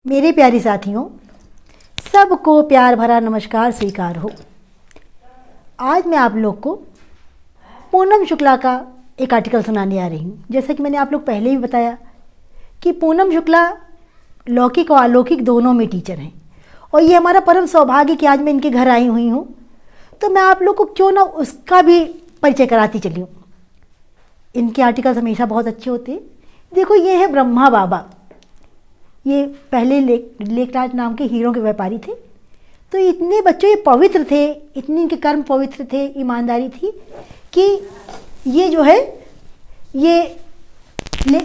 मेरे प्यारे साथियों, सबको प्यार भरा नमस्कार स्वीकार हो। आज मैं आप लोग को पूनम शुक्ला का एक आर्टिकल सुनाने आ रही हूँ। जैसा कि मैंने आप लोग पहले भी बताया कि पूनम शुक्ला लौकिक और अलौकिक दोनों में टीचर हैं और ये हमारा परम सौभाग्य कि आज मैं इनके घर आई हुई हूँ, तो मैं आप लोग को क्यों ना उसका भी परिचय कराती चली हूँ। इनके आर्टिकल्स हमेशा बहुत अच्छे होते हैं। देखो, ये है ब्रह्मा बाबा। ये पहले लेखराज नाम के हीरों के व्यापारी थे। तो इतने बच्चों ये पवित्र थे, इतने इनके कर्म पवित्र थे, ईमानदारी थी कि ये जो है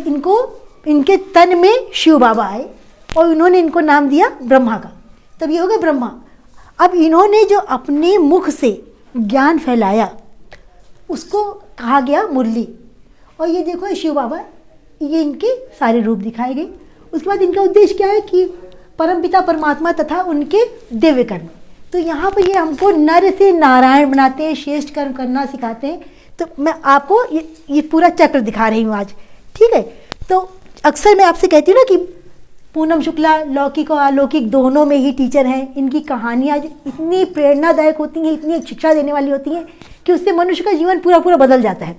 इनको इनके तन में शिव बाबा आए और इन्होंने इनको नाम दिया ब्रह्मा का। तब ये हो गए ब्रह्मा। अब इन्होंने जो अपने मुख से ज्ञान फैलाया उसको कहा गया मुरली। और ये देखो, शिव बाबा, ये इनके सारे रूप दिखाए गए। उसके बाद इनका उद्देश्य क्या है कि परमपिता परमात्मा तथा उनके दिव्य कर्म। तो यहाँ पर ये हमको नर से नारायण बनाते हैं, श्रेष्ठ कर्म करना सिखाते हैं। तो मैं आपको ये पूरा चक्र दिखा रही हूँ आज, ठीक है। तो अक्सर मैं आपसे कहती हूँ ना कि पूनम शुक्ला लौकिक और अलौकिक दोनों में ही टीचर हैं। इनकी कहानियाँ इतनी प्रेरणादायक होती हैं, इतनी शिक्षा देने वाली होती हैं कि उससे मनुष्य का जीवन पूरा बदल जाता है।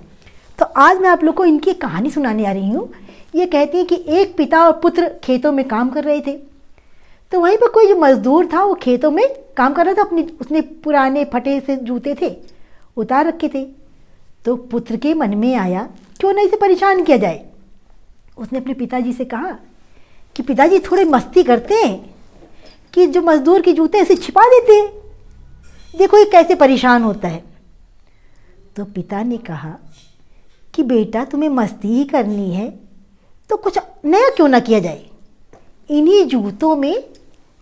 तो आज मैं आप लोग को इनकी कहानी सुनाने आ रही हूँ। ये कहती है कि एक पिता और पुत्र खेतों में काम कर रहे थे। तो वहीं पर कोई जो मजदूर था वो खेतों में काम कर रहा था। उसने पुराने फटे से जूते थे उतार रखे थे। तो पुत्र के मन में आया क्यों ना इसे परेशान किया जाए। उसने अपने पिताजी से कहा कि पिताजी, थोड़ी मस्ती करते हैं कि जो मजदूर के जूते ऐसे छिपा देते हैं, देखो ये कैसे परेशान होता है। तो पिता ने कहा कि बेटा, तुम्हें मस्ती ही करनी है तो कुछ नया क्यों ना किया जाए। इन्हीं जूतों में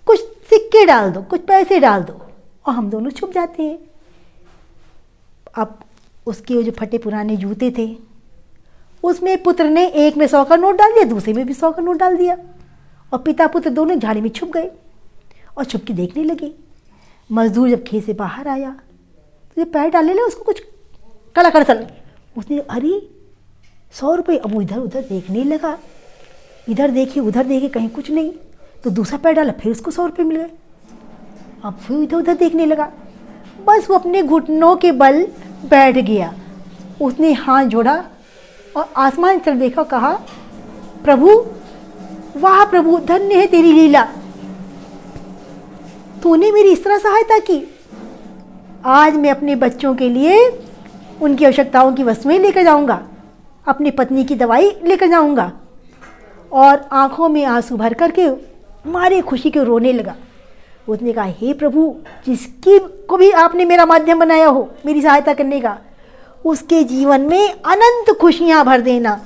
कुछ सिक्के डाल दो, कुछ पैसे डाल दो और हम दोनों छुप जाते हैं। अब उसके जो फटे पुराने जूते थे उसमें पुत्र ने एक में 100 का नोट डाल दिया, दूसरे में भी 100 का नोट डाल दिया और पिता पुत्र दोनों झाड़ी में छुप गए और छुप के देखने लगे। मजदूर जब खेत से बाहर आया तो ये पैर डालने लगा, उसको कुछ कड़ा कड़ा सा। उसने अरे 100 रुपये। अब वो इधर उधर देखने लगा, इधर देखे उधर देखे, कहीं कुछ नहीं। तो दूसरा पैर डाला, फिर उसको 100 रुपये मिल गए। अब फिर इधर उधर देखने लगा, बस वो अपने घुटनों के बल बैठ गया। उसने हाथ जोड़ा और आसमान की तरफ देखा, कहा, प्रभु, वाह प्रभु, धन्य है तेरी लीला, तूने मेरी इस तरह सहायता की। आज मैं अपने बच्चों के लिए उनकी आवश्यकताओं की वस्तुएं लेकर जाऊंगा, अपनी पत्नी की दवाई लेकर जाऊंगा। और आंखों में आंसू भर करके मारे खुशी के रोने लगा। उसने कहा, हे प्रभु, जिसकी को भी आपने मेरा माध्यम बनाया हो मेरी सहायता करने का, उसके जीवन में अनंत खुशियां भर देना।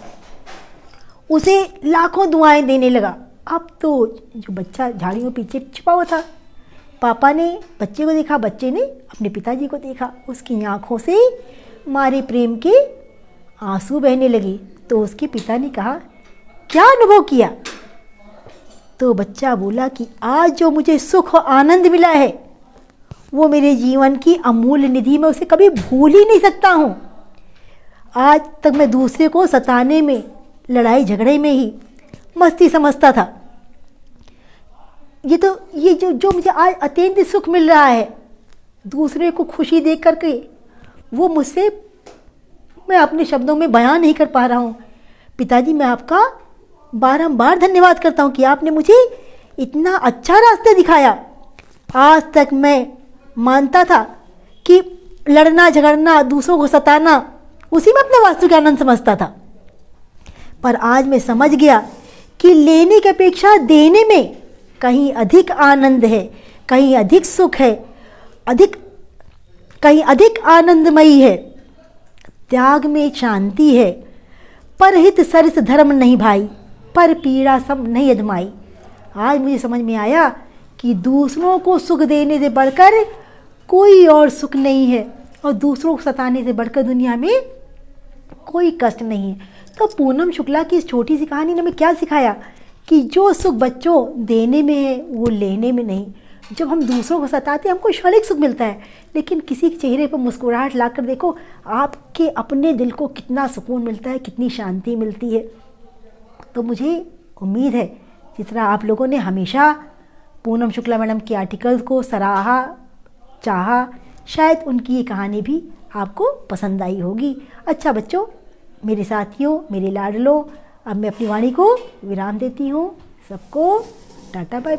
उसे लाखों दुआएं देने लगा। अब तो जो बच्चा झाड़ियों पीछे छिपा हुआ था, पापा ने बच्चे को देखा, बच्चे ने अपने पिताजी को देखा। उसकी आंखों से मारे प्रेम के आंसू बहने लगे। तो उसके पिता ने कहा, क्या अनुभव किया। तो बच्चा बोला कि आज जो मुझे सुख और आनंद मिला है वो मेरे जीवन की अमूल्य निधि, मैं उसे कभी भूल ही नहीं सकता हूँ। आज तक मैं दूसरे को सताने में, लड़ाई झगड़े में ही मस्ती समझता था। ये जो मुझे आज अत्यंत सुख मिल रहा है, दूसरे को खुशी देख करके, वो मुझसे मैं अपने शब्दों में बयान नहीं कर पा रहा हूँ। पिताजी, मैं आपका बारंबार धन्यवाद करता हूँ कि आपने मुझे इतना अच्छा रास्ता दिखाया। आज तक मैं मानता था कि लड़ना झगड़ना, दूसरों को सताना, उसी में अपना वास्तविक आनंद समझता था। पर आज मैं समझ गया कि लेने की अपेक्षा देने में कहीं अधिक आनंद है, कहीं अधिक सुख है, कहीं अधिक आनंदमयी है। त्याग में शांति है। परहित सरिस धर्म नहीं भाई, पर पीड़ा सब नहीं अधमाई। आज मुझे समझ में आया कि दूसरों को सुख देने से बढ़कर कोई और सुख नहीं है और दूसरों को सताने से बढ़कर दुनिया में कोई कष्ट नहीं है। तो पूनम शुक्ला की इस छोटी सी कहानी ने हमें क्या सिखाया कि जो सुख बच्चों देने में है वो लेने में नहीं। जब हम दूसरों को सताते हैं हमको क्षणिक सुख मिलता है, लेकिन किसी के चेहरे पर मुस्कुराहट लाकर देखो, आपके अपने दिल को कितना सुकून मिलता है, कितनी शांति मिलती है। तो मुझे उम्मीद है जिस तरह आप लोगों ने हमेशा पूनम शुक्ला मैडम के आर्टिकल्स को सराहा, चाहा, शायद उनकी ये कहानी भी आपको पसंद आई होगी। अच्छा बच्चों, मेरे साथियों, मेरे लाडलो, अब मैं अपनी वाणी को विराम देती हूँ। सबको टाटा बाय।